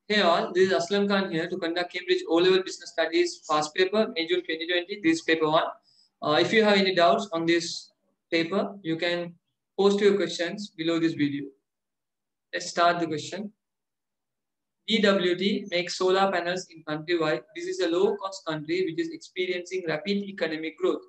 Hey all, this is Aslam Khan here to conduct Cambridge O-Level Business Studies past paper, May June 2020. This is paper 1. If you have any doubts on this paper, you can post your questions below this video. Let's start the question. DWT makes solar panels in countrywide. This is a low-cost country which is experiencing rapid economic growth.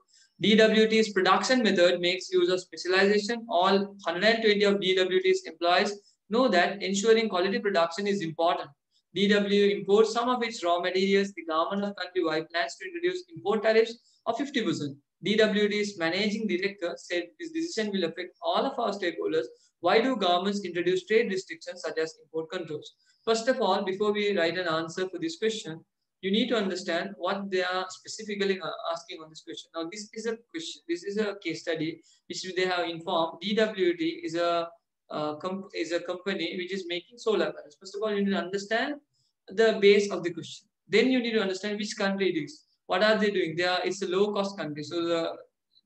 DWT's production method makes use of specialization. All 120 of DWT's employees know that ensuring quality production is important. DW imports some of its raw materials. The government of countrywide plans to introduce import tariffs of 50%. DWT's managing director said this decision will affect all of our stakeholders. Why do governments introduce trade restrictions such as import controls? First of all, before we write an answer for this question, you need to understand what they are specifically asking on this question. Now, this is a question. This is a case study which they have informed. DWT is a company which is making solar panels. First of all, you need to understand the base of the question. Then you need to understand which country it is. What are they doing? It's a low cost country, so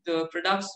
the products,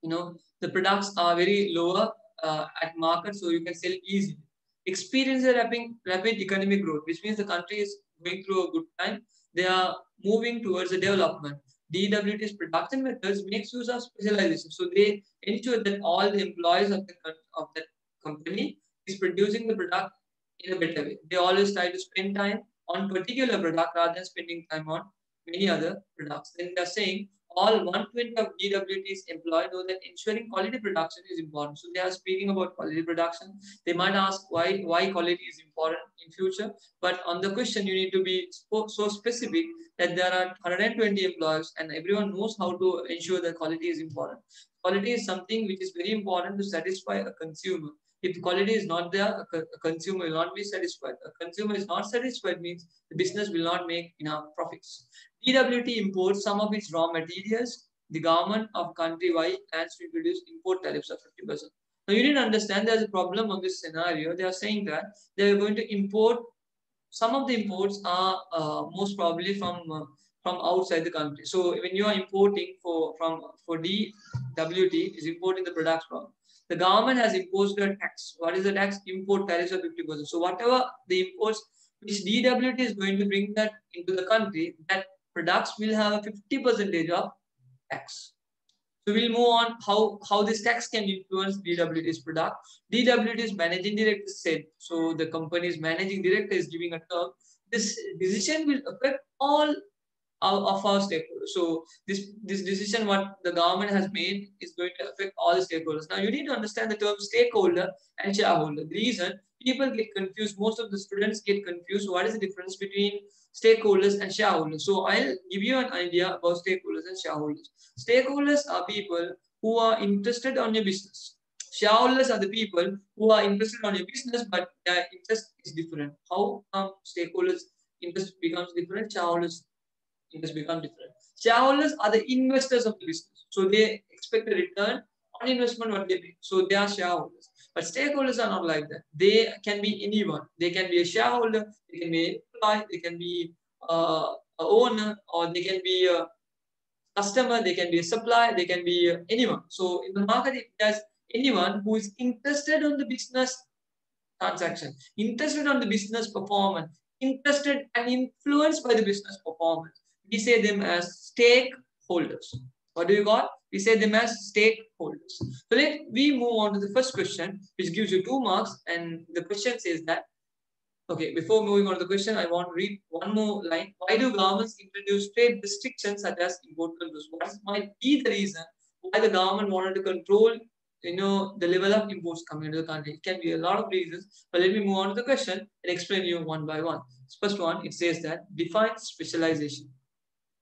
the products are very lower at market, so you can sell easily. Experience a rapid economic growth, which means the country is going through a good time. They are moving towards a development. DWT's production methods makes use of specialization, so they ensure that all the employees of that company is producing the product in a better way. They always try to spend time on particular product rather than spending time on many other products. Then they are saying all 120 of DWT's employees know that ensuring quality production is important. So they are speaking about quality production. They might ask why quality is important in future, but on the question you need to be so specific that there are 120 employees and everyone knows how to ensure that quality is important. Quality is something which is very important to satisfy a consumer. If quality is not there, a consumer will not be satisfied. A consumer is not satisfied means the business will not make enough profits. DWT imports some of its raw materials. The government of countrywide plans to introduce import tariffs of 50%. Now you need to understand there's a problem on this scenario. They are saying that they are going to import. Some of the imports are most probably from outside the country. So when you are importing for DWT is importing the products from, the government has imposed a tax. What is the tax? Import tariffs of 50%. So whatever the imports which DWT is going to bring that into the country, that products will have a 50% of tax. So we'll move on how this tax can influence DWT's product. DWT's managing director said, so the company's managing director is giving a term, this decision will affect all of our stakeholders. So this decision what the government has made is going to affect all the stakeholders. Now you need to understand the term stakeholder and shareholder. The reason people get confused, most of the students get confused. What is the difference between stakeholders and shareholders? So I'll give you an idea about stakeholders and shareholders. Stakeholders are people who are interested on your business. Shareholders are the people who are interested on your business, but their interest is different. How stakeholders' interest becomes different? Shareholders' interest become different. Shareholders are the investors of the business, so they expect a return on investment what they make. So they are shareholders. But stakeholders are not like that. They can be anyone. They can be a shareholder. They can be an employee. They can be a owner, or they can be a customer, they can be a supplier, they can be anyone. So in the market, if there's anyone who is interested on the business transaction, interested on the business performance, interested and influenced by the business performance, we say them as stakeholders. What do you got? We say them as stakeholders. So let we move on to the first question, which gives you 2 marks, and the question says that, okay, before moving on to the question, I want to read one more line. Why do governments introduce trade restrictions such as import controls? What might be the reason why the government wanted to control, the level of imports coming into the country? It can be a lot of reasons, but let me move on to the question and explain you one by one. First one, it says that define specialization.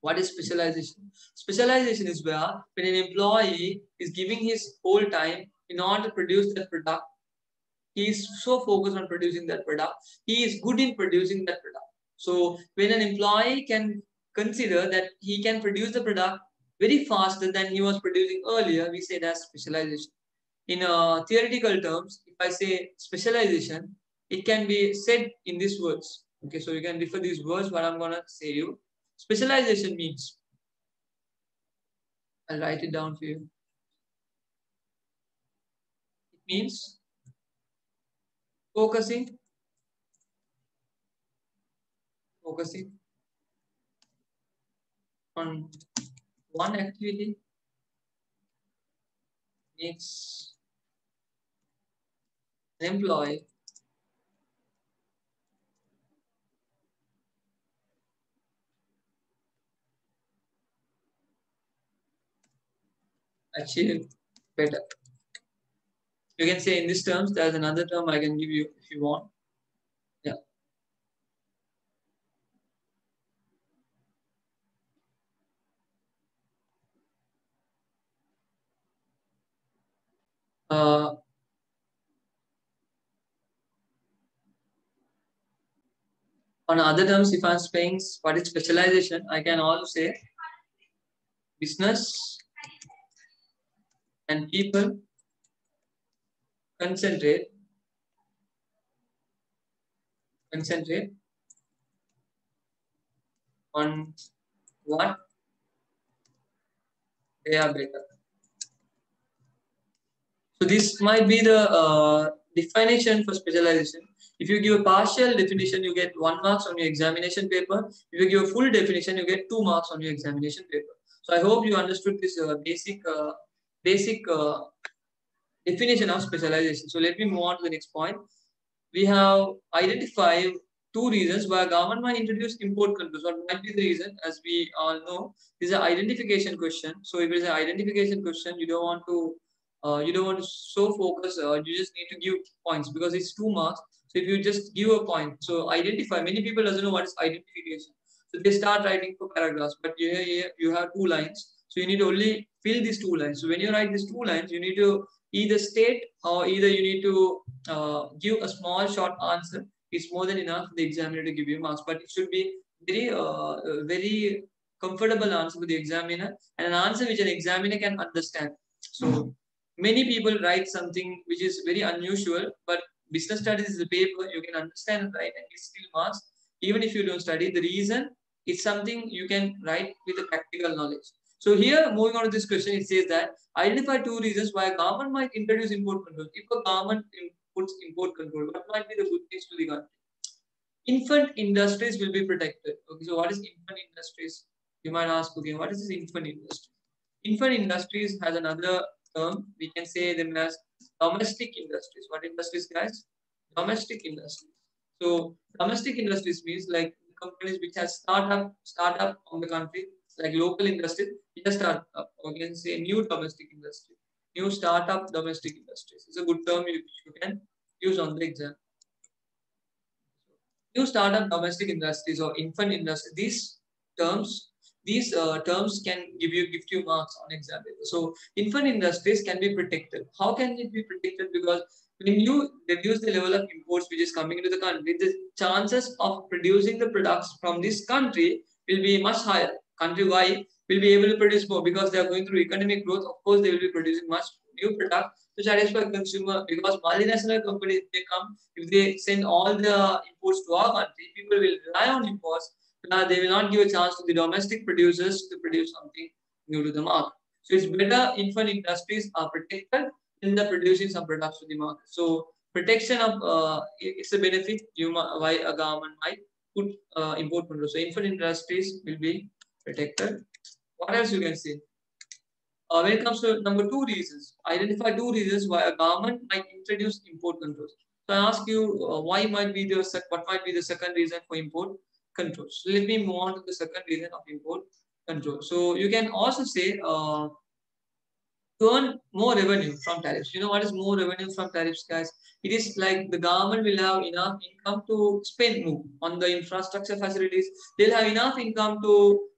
What is specialization? Specialization is where when an employee is giving his whole time in order to produce that product, he is so focused on producing that product, he is good in producing that product. So when an employee can consider that he can produce the product very faster than he was producing earlier, we say that's specialization. In theoretical terms, if I say specialization, it can be said in these words. Okay, so you can refer these words what I'm gonna say you. Specialization means, I'll write it down for you. It means focusing focusing on one activity makes an employee achieve better. You can say in these terms, there's another term I can give you if you want. Yeah. On other terms, if I'm saying what is specialization, I can also say business and people concentrate on what they are better. So this might be the definition for specialization. If you give a partial definition, you get 1 marks on your examination paper. If you give a full definition, you get 2 marks on your examination paper. So I hope you understood this basic definition of specialization. So let me move on to the next point. We have identified 2 reasons why government might introduce import controls. What might be the reason? As we all know, this is an identification question. So if it is an identification question, you don't want to so focus. You just need to give points because it's 2 marks. So if you just give a point, so identify. Many people doesn't know what is identification. So they start writing for paragraphs, but here you have 2 lines. So you need to only fill these 2 lines. So when you write these 2 lines, you need to either state or either you need to give a small short answer. It's more than enough for the examiner to give you marks, but it should be very comfortable answer for the examiner and an answer which an examiner can understand. So many people write something which is very unusual, but business studies is a paper you can understand and write and get still marks even if you don't study. The reason is something you can write with a practical knowledge. So here, moving on to this question, it says that identify 2 reasons why a government might introduce import control. If a government puts import control, what might be the good things to the country? Infant industries will be protected. Okay, so what is infant industries? You might ask, okay, what is this infant industry? Infant industries has another term. We can say them as domestic industries. What industries, guys? Domestic industries. So domestic industries means like companies which have startup on the country, like local industries, which are startup. Or you can say new domestic industry, new startup domestic industries. It's a good term you can use on the exam. New startup domestic industries or infant industry. Terms, these terms can give you marks on exam paper. So infant industries can be protected. How can it be protected? Because when you reduce the level of imports which is coming into the country, the chances of producing the products from this country will be much higher. Country Y will be able to produce more because they are going through economic growth. Of course, they will be producing much new product to satisfy consumer because multinational companies they come if they send all the imports to our country, people will rely on imports. They will not give a chance to the domestic producers to produce something new to the market. So it's better infant industries are protected than the producing some products to the market. So protection of it's a benefit why a government might put import control. So infant industries will be protected. What else you can say? When it comes to number 2 reasons, identify 2 reasons why a government might introduce import controls. So I ask you, why might be what might be the second reason for import controls? So let me move on to the second reason of import control. So you can also say to earn more revenue from tariffs. You know what is more revenue from tariffs, guys? It is like the government will have enough income to spend more on the infrastructure facilities. They'll have enough income to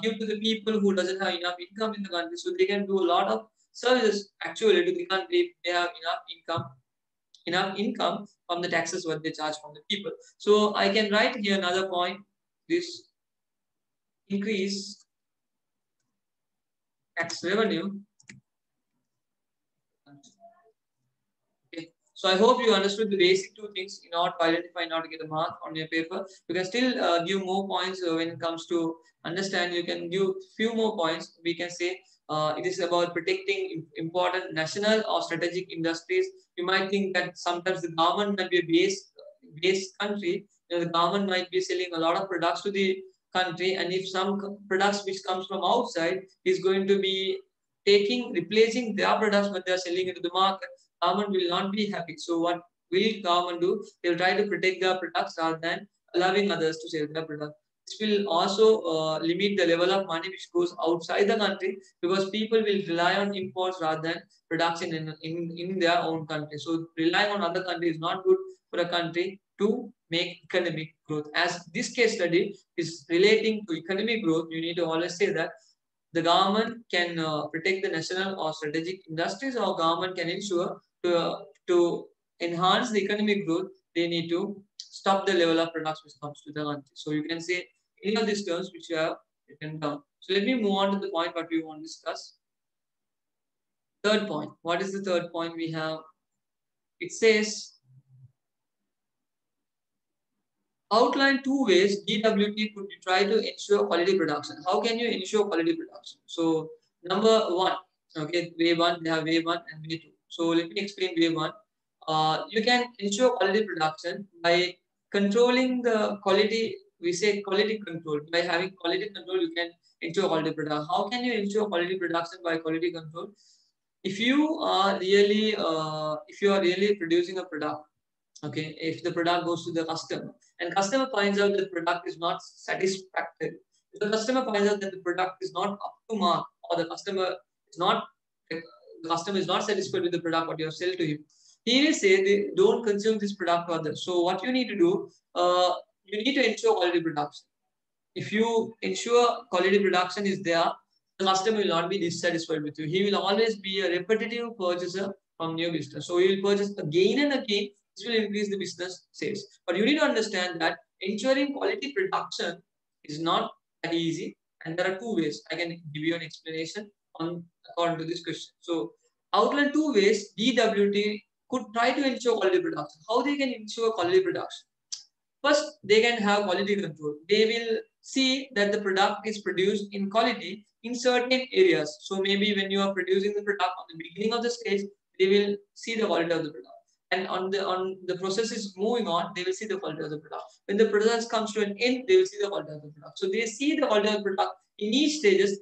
give to the people who doesn't have enough income in the country. So they can do a lot of services actually to the country. They have enough income from the taxes what they charge from the people. So I can write here another point. This increase tax revenue. Okay. So I hope you understood the basic 2 things in order to identify, in order to get a mark on your paper. You can still give more points when it comes to understand. You can give few more points. We can say it is about protecting important national or strategic industries. You might think that sometimes the government might be a base country The government might be selling a lot of products to the country, and if some products which comes from outside is going to be replacing their products when they are selling into the market, government will not be happy. So what will government do? They'll try to protect their products rather than allowing others to sell their product. This will also limit the level of money which goes outside the country, because people will rely on imports rather than production in their own country. So relying on other countries is not good for a country to make economic growth. As this case study is relating to economic growth, you need to always say that the government can protect the national or strategic industries, or government can ensure to enhance the economic growth, they need to stop the level of products which comes to the country. So you can say any of these terms which you have written down. So let me move on to the point what we want to discuss. Third point. What is the third point we have? It says outline two ways DWT could try to ensure quality production. How can you ensure quality production? So number one, okay, way one, they have way one and way two. So let me explain way one. You can ensure quality production by controlling the quality. We say quality control. By having quality control, you can ensure quality production. How can you ensure quality production by quality control? If you are really producing a product, okay, if the product goes to the customer and customer finds out that the product is not satisfactory, if the customer finds out that the product is not up to mark, or the customer is not satisfied with the product what you have sold to him, he will say they don't consume this product further. So what you need to do, you need to ensure quality production. If you ensure quality production is there, the customer will not be dissatisfied with you. He will always be a repetitive purchaser from new business. So he will purchase again and again. This will increase the business sales. But you need to understand that ensuring quality production is not that easy. And there are two ways. I can give you an explanation on according to this question. So outline two ways DWT could try to ensure quality production. How they can ensure quality production? First, they can have quality control. They will see that the product is produced in quality in certain areas. So maybe when you are producing the product on the beginning of the stage, they will see the quality of the product. And on the process is moving on, they will see the quality of the product. When the process comes to an end, they will see the quality of the product. So they see the quality of the product in each stages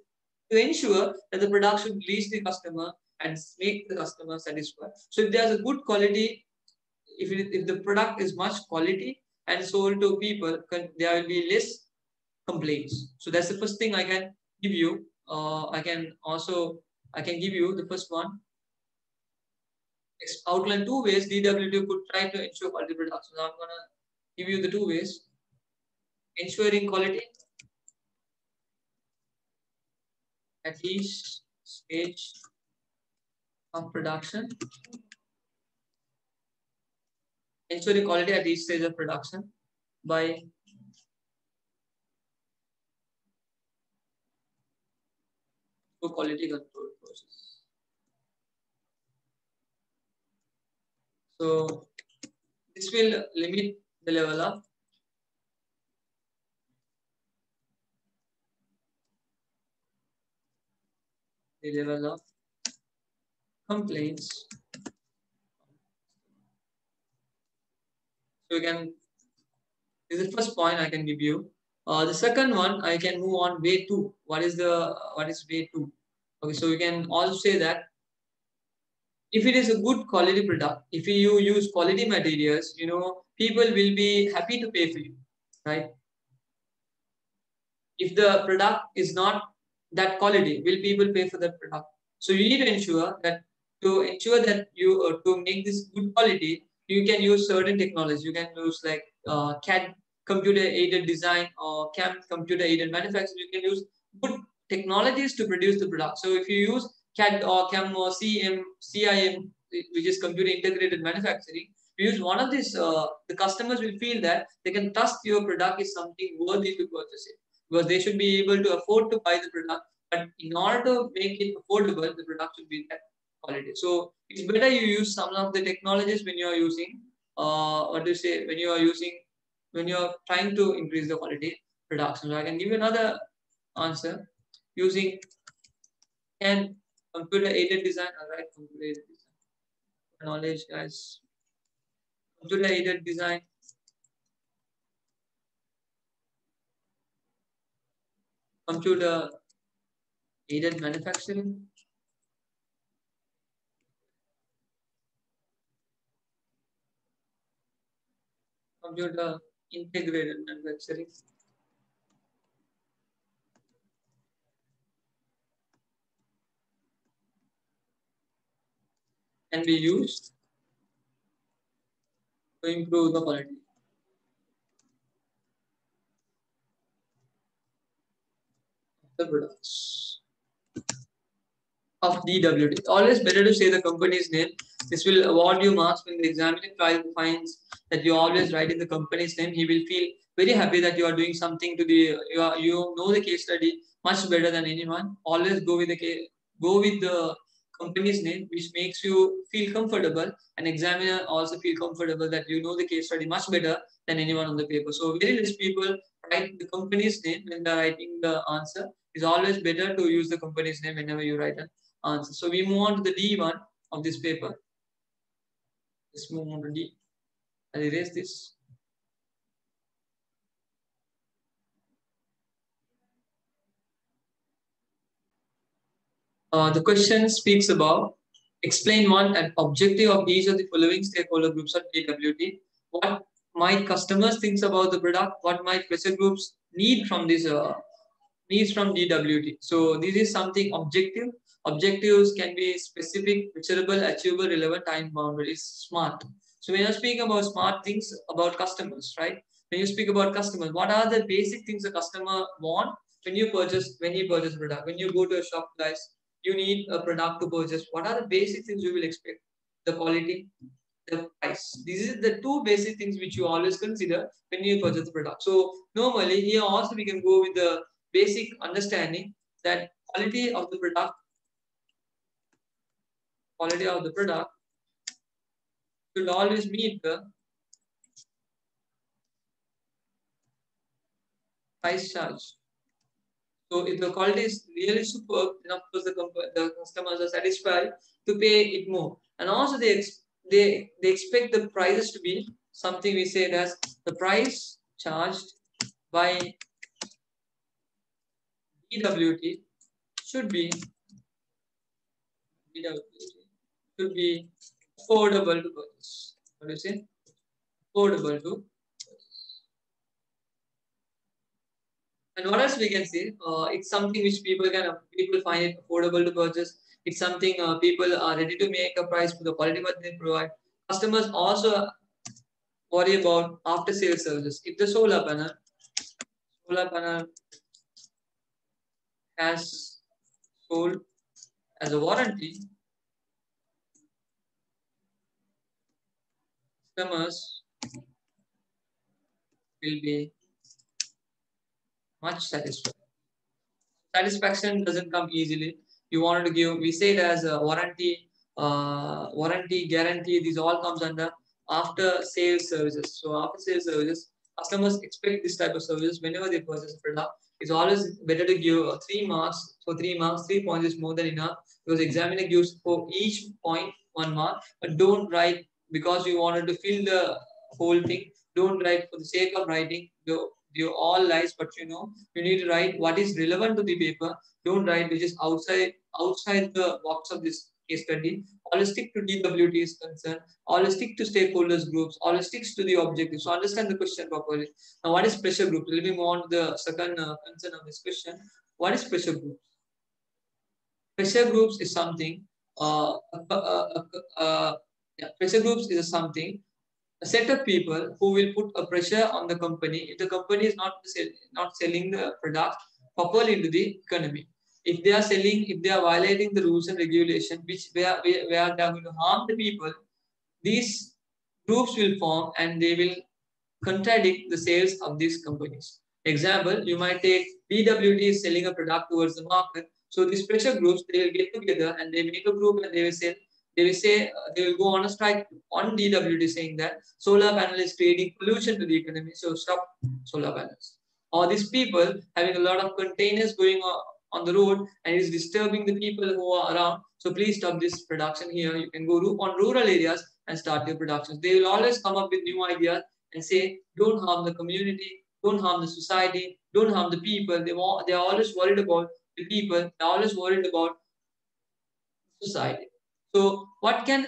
to ensure that the product should reach the customer and make the customer satisfied. So if there's a good quality, if the product is much quality and sold to people, there will be less complaints. So that's the first thing I can give you. I can give you the first one. Outline two ways DWT could try to ensure quality production. So I'm gonna give you the two ways. Ensuring quality at each stage of production. Ensuring quality at each stage of production by quality control process. So this will limit the level of complaints. So this is the first point I can give you. The second one I can move on way two. What is way two? Okay, so you can also say that if it is a good quality product, if you use quality materials, people will be happy to pay for you, right? If the product is not that quality, will people pay for that product? So you need to ensure that to make this good quality, you can use certain technologies. You can use like CAD, computer aided design, or CAM, computer aided manufacturing. You can use good technologies to produce the product. So if you use CAD or CAM or CIM, which is computer integrated manufacturing, you use one of these, the customers will feel that they can trust your product is something worthy to purchase it, because they should be able to afford to buy the product. But in order to make it affordable, the product should be that quality. So it's better you use some of the technologies when you are using, when you are trying to increase the quality production. So I can give you another answer using and computer aided design. Alright, computer aided design. Knowledge, guys. Computer aided design computer aided manufacturing, computer integrated manufacturing, can be used to improve the quality of the products of DWT. Always better to say the company's name. This will award you marks when the examining client finds that you always write in the company's name. He will feel very happy that you are doing something to the you know the case study much better than anyone. Always go with the company's name, which makes you feel comfortable, and examiner also feel comfortable that you know the case study much better than anyone on the paper. So very less people write the company's name when they're writing the answer. It's always better to use the company's name whenever you write an answer. So we move on to the D1 of this paper. Let's move on to D. I'll erase this. The question speaks about explain one an objective of each of the following stakeholder groups at DWT. What might customers think about the product? What might pressure groups need from this needs from DWT? So this is something objective. Objectives can be specific, measurable, achievable, relevant, time bounded. It's smart. So when you speak about smart things about customers, right? When you speak about customers, what are the basic things the customer want when you purchase a product? When you go to a shop, guys, you need a product to purchase. What are the basic things you will expect? The quality, the price. These are the two basic things which you always consider when you purchase the product. So normally here also we can go with the basic understanding that quality of the product should always meet the price charge. So if the quality is really superb, then of course the customers are satisfied to pay it more. And also they expect the prices to be something we say as the price charged by DWT should be affordable to purchase. What do you say? Affordable to. And what else we can say? It's something which people find it affordable to purchase. It's something people are ready to make a price for the quality what they provide. Customers also worry about after sales services. If the solar panel has sold as a warranty, customers will be much satisfied. Satisfaction doesn't come easily. You wanted to give, we say it as a warranty, guarantee. These all comes under after sales services. So after sales services, customers expect this type of services whenever they purchase a product. It's always better to give 3 marks. So 3 marks, 3 points is more than enough because examiner gives for each point 1 mark. But don't write because you wanted to fill the whole thing. Don't write for the sake of writing. You all lies, but you need to write what is relevant to the paper. Don't write which is outside the box of this case study. Always stick to DWT is concerned. Always stick to stakeholders groups. Always sticks to the objective. So understand the question properly. Now, what is pressure group? Let me move on to the second concern of this question. What is pressure group? Pressure groups is something. Uh, uh, uh, yeah, pressure groups is something a set of people who will put a pressure on the company if the company is not selling the product properly into the economy. If they are selling, if they are violating the rules and regulation, which where they are going to harm the people, these groups will form and they will contradict the sales of these companies. Example, you might take DWT is selling a product towards the market. So these pressure groups, they will get together and they make a group and they will go on a strike on DWT saying that solar panel is creating pollution to the economy. So stop solar panels. Or these people having a lot of containers going on the road and is disturbing the people who are around. So please stop this production here. You can go on rural areas and start your productions. They will always come up with new ideas and say, don't harm the community, don't harm the society, don't harm the people. They are always worried about the people. They're always worried about society. So what can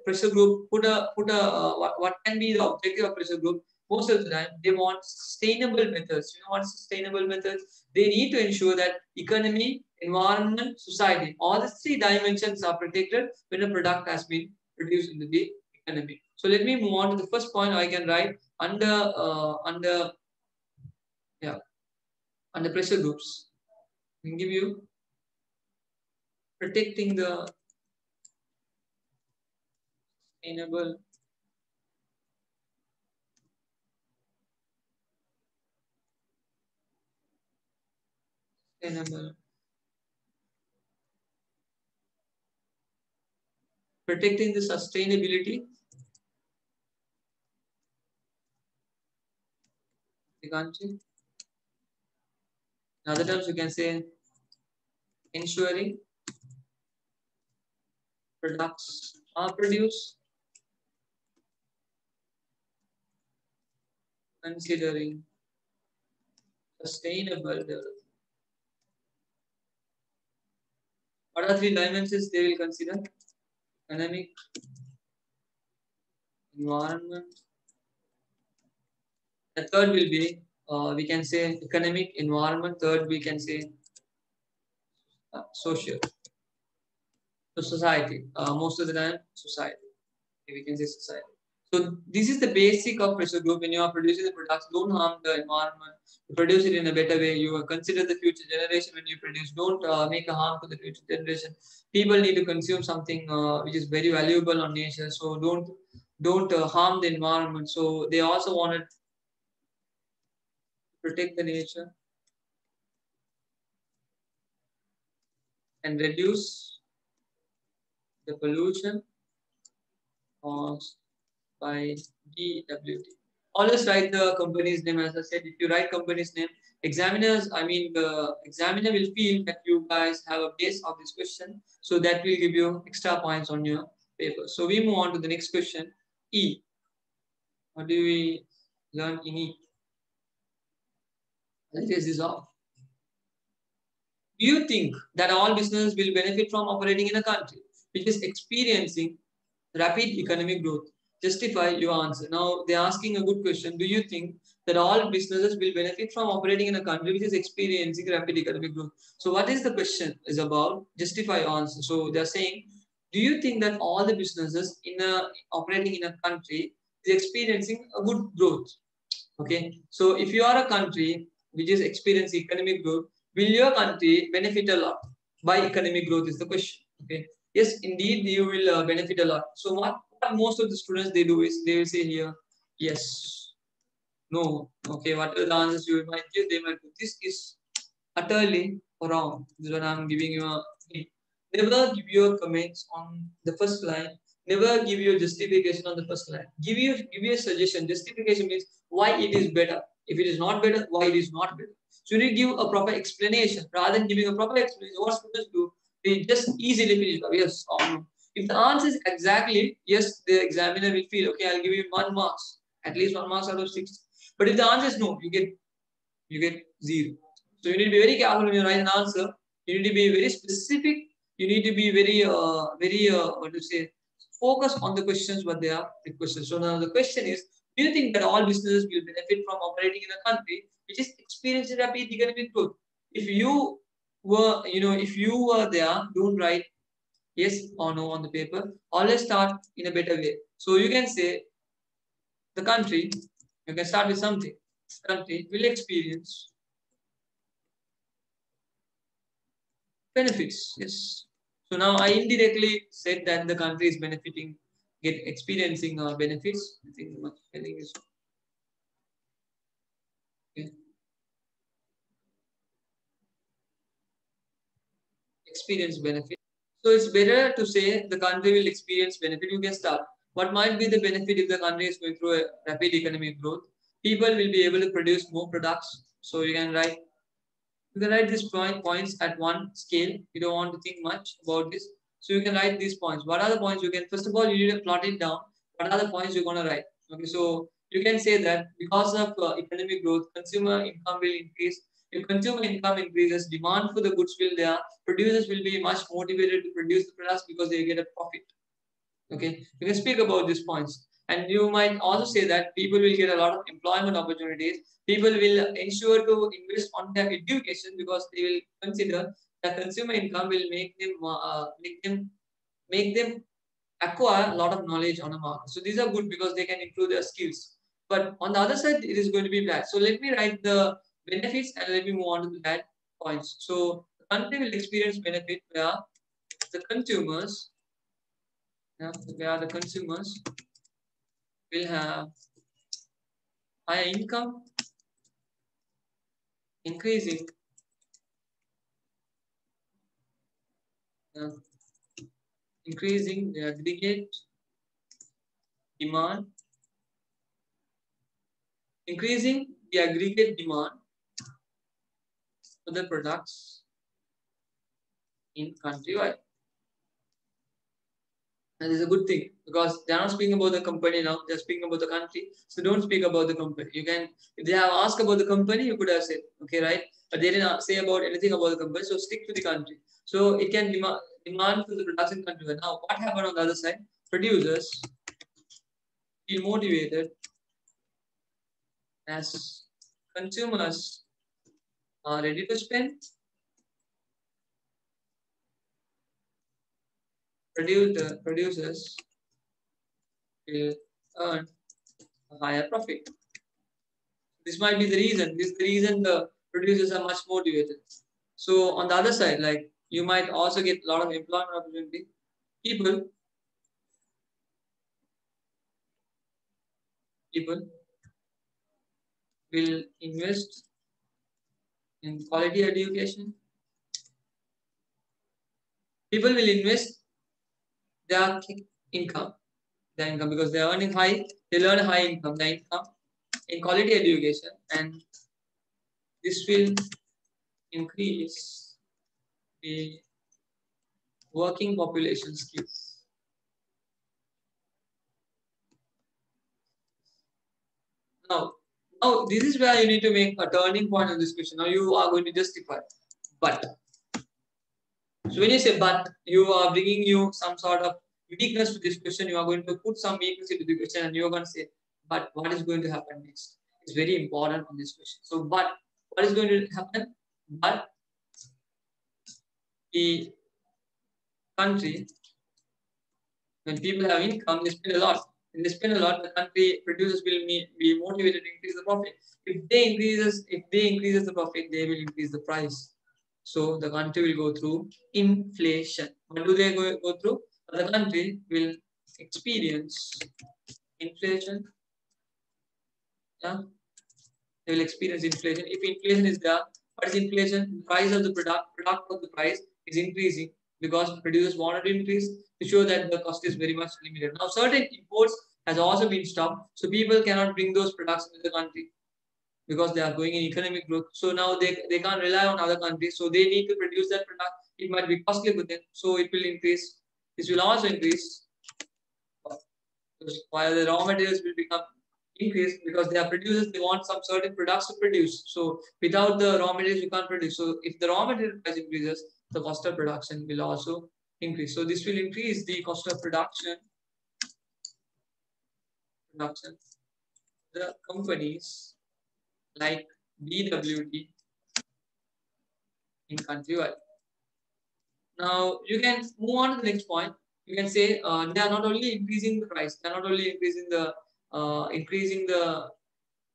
pressure group what can be the objective of pressure group? Most of the time they want sustainable methods. You know what sustainable methods? They need to ensure that economy, environment, society, all the three dimensions are protected when a product has been produced in the economy. So let me move on to the first point. I can write under yeah under pressure groups. I can give you protecting the sustainable sustainable protecting the sustainability. You can't see. In other terms, you can say ensuring products are produced considering sustainable development. What are three dimensions they will consider? Economic, environment. The third will be, we can say economic, environment. Third, we can say social. So society, most of the time, society. We can say society. So this is the basic of pressure group. When you are producing the products, don't harm the environment. You produce it in a better way. You consider the future generation when you produce. Don't make a harm to the future generation. People need to consume something which is very valuable on nature. So don't harm the environment. So they also wanted to protect the nature and reduce the pollution caused by DWT. Always write the company's name. As I said, if you write company's name, the examiner will feel that you guys have a base of this question. So that will give you extra points on your paper. So we move on to the next question. E. What do we learn in E? Let's take this off. Do you think that all businesses will benefit from operating in a country which is experiencing rapid economic growth? Justify your answer. Now, they're asking a good question. Do you think that all businesses will benefit from operating in a country which is experiencing rapid economic growth? So, what is the question is about? Justify your answer. So, they're saying, do you think that all the businesses operating in a country is experiencing a good growth? Okay. So, if you are a country which is experiencing economic growth, will your country benefit a lot by economic growth is the question. Okay. Yes, indeed, you will benefit a lot. So what most of the students they do is they will say here, yes, no, okay, whatever the answers you might give, they might do. This is utterly wrong. This is what I'm giving you a hint. Never give your comments on the first line. Never give your justification on the first line. Give you a suggestion. Justification means why it is better. If it is not better, why it is not better. So you need to give a proper explanation. Rather than giving a proper explanation, what students do, they just easily finish. Yes or no. If the answer is exactly yes, the examiner will feel okay. I'll give you 1 marks, at least 1 marks out of 6. But if the answer is no, you get 0. So you need to be very careful when you write an answer. You need to be very specific. You need to be what to say, focus on the questions what they are requested. So now the question is, do you think that all businesses will benefit from operating in a country which is experiencing rapid economic growth? If you were there, don't write yes or no on the paper. Always start in a better way. So you can say the country. You can start with something. Country will experience benefits. Yes. So now I indirectly said that the country is experiencing benefits. I think the spelling is okay. Experience benefit. So it's better to say the country will experience benefit. You can start. What might be the benefit if the country is going through a rapid economic growth? People will be able to produce more products. So you can write these points at one scale. You don't want to think much about this. So you can write these points. What are the points you can, first of all, you need to plot it down. What are the points you're going to write? Okay, so you can say that because of economic growth, consumer income will increase. If consumer income increases, demand for the goods will there. Producers will be much motivated to produce the products because they get a profit. Okay, you can speak about these points. And you might also say that people will get a lot of employment opportunities. People will ensure to invest on their education because they will consider that consumer income will make them acquire a lot of knowledge on a market. So these are good because they can improve their skills. But on the other side, it is going to be bad. So let me write the benefits and let me move on to the bad points. So the country will experience benefit where the consumers, where the consumers will have higher income, increasing uh, increasing the aggregate demand, increasing the aggregate demand for the products in countrywide. And it's a good thing because they're not speaking about the company now, they're speaking about the country. So don't speak about the company. You can, if they have asked about the company, you could have said, okay, right? But they didn't say about anything about the company, so stick to the country. So it can demand for the production country. Now, what happened on the other side? Producers feel motivated as consumers are ready to spend. Producers will earn a higher profit. This might be the reason. This is the reason the producers are much motivated. So on the other side, like you might also get a lot of employment opportunity. People will invest in quality education. People will invest their income, because they are earning high, they learn high income, the income in quality education, and this will increase the working population skills. Now, this is where you need to make a turning point in this question. Now you are going to justify, but. So when you say but, you are bringing you some sort of weakness to this question. You are going to put some weakness into the question, and you are going to say, but what is going to happen next? It's very important in this question. So, but what is going to happen? But the country, when people have income, they spend a lot. When they spend a lot, the country producers will be motivated to increase the profit. If they increases the profit, they will increase the price. So the country will go through inflation. What do they go through? The country will experience inflation. Yeah, they will experience inflation. If inflation is there, what is inflation? Price of the product of the price is increasing because producers wanted to increase to show that the cost is very much limited. Now, certain imports has also been stopped, so people cannot bring those products into the country because they are going in economic growth. So now they can't rely on other countries. So they need to produce that product. It might be costly for them. So it will increase. This will also increase while the raw materials will become increased because they are producers, they want some certain products to produce. So without the raw materials, you can't produce. So if the raw material price increases, the cost of production will also increase. So this will increase the cost of production. The companies like DWT in countrywide. Now you can move on to the next point. You can say they are not only increasing the price, they are not only increasing the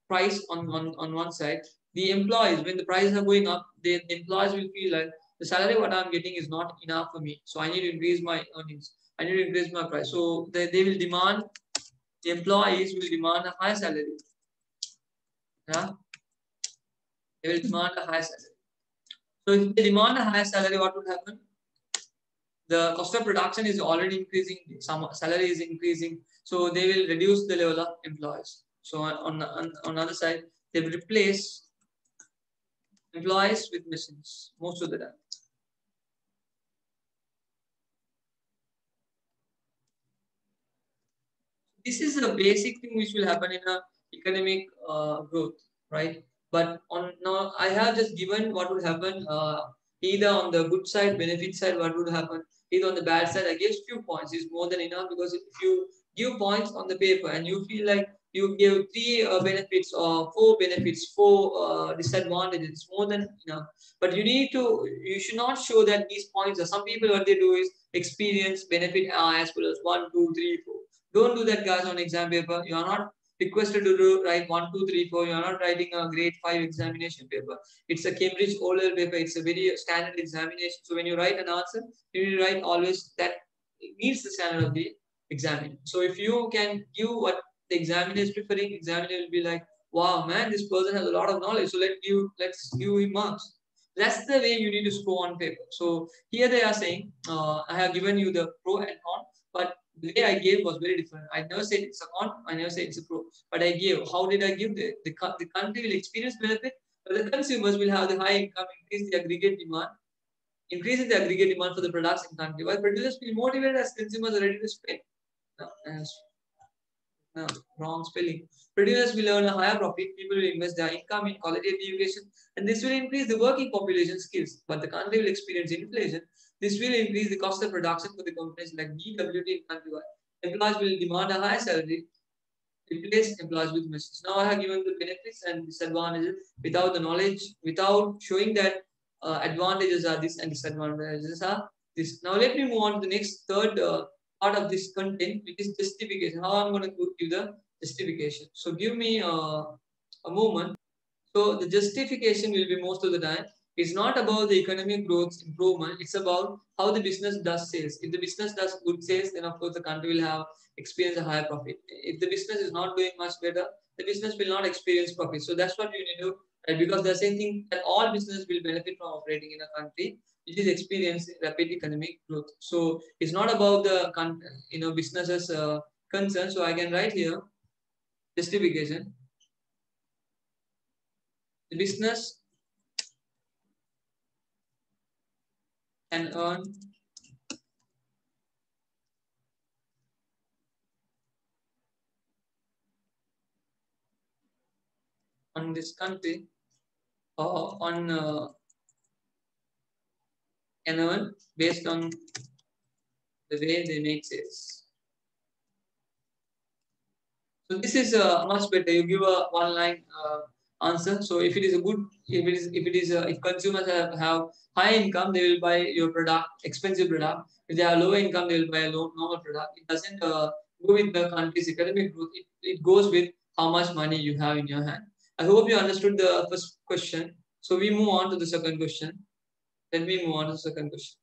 price on one side. The employees, when the prices are going up, the employees will feel like the salary what I'm getting is not enough for me. So I need to increase my earnings. I need to increase my price. So they will demand, the employees will demand a high salary. Yeah, they will demand a high salary. So if they demand a high salary, what would happen? The cost of production is already increasing, some salary is increasing, so they will reduce the level of employees. So on the other side, they will replace employees with machines most of the time. This is a basic thing which will happen in a economic growth, right? But on now, I have just given what would happen either on the good side, benefit side, what would happen, either on the bad side. I guess few points is more than enough, because if you give points on the paper and you feel like you give three benefits or four benefits, four disadvantages, it's more than enough. But you should not show that these points are, some people what they do is experience benefit as well as 1, 2, 3, 4. Don't do that, guys, on exam paper. You are not requested to write 1, 2, 3, 4. You are not writing a grade 5 examination paper. It's a Cambridge O-level paper. It's a very standard examination. So when you write an answer, you need to write always that meets the standard of the examiner. So if you can give what the examiner is preferring, examiner will be like, wow, man, this person has a lot of knowledge. So let's give him marks. That's the way you need to score on paper. So here they are saying, I have given you the pro and con, but the way I gave was very different. I never said it's a con, I never said it's a pro, but I gave. How did I give? The country will experience benefit, but the consumers will have the high income, increase the aggregate demand, increasing the aggregate demand for the products in country, while producers feel motivated as consumers are ready to spend. No, no, wrong spelling. Producers will earn a higher profit, people will invest their income in quality education, and this will increase the working population skills. But the country will experience inflation. This will increase the cost of production for the companies like DWT in countrywide. Employees will demand a higher salary, replace employees with machines. Now I have given the benefits and disadvantages without the knowledge, without showing that advantages are this and disadvantages are this. Now let me move on to the next third part of this content, which is justification. How I'm going to give the justification. So give me a moment. So the justification will be most of the time is not about the economic growth improvement. It's about how the business does sales. If the business does good sales, then of course the country will have experience a higher profit. If the business is not doing much better, the business will not experience profit. So that's what you need to do, right? Because the same thing that all business will benefit from operating in a country which is experiencing rapid economic growth. So it's not about the businesses concern. So I can write here justification. The business can earn on this country or on can earn based on the way they make sales. So this is much better. You give a one-line answer. So if it is a good, if consumers have high income, they will buy your product, expensive product. If they have low income, they will buy a normal product. It doesn't go with the country's economic growth. It goes with how much money you have in your hand. I hope you understood the first question. So we move on to the second question. Let me move on to the second question.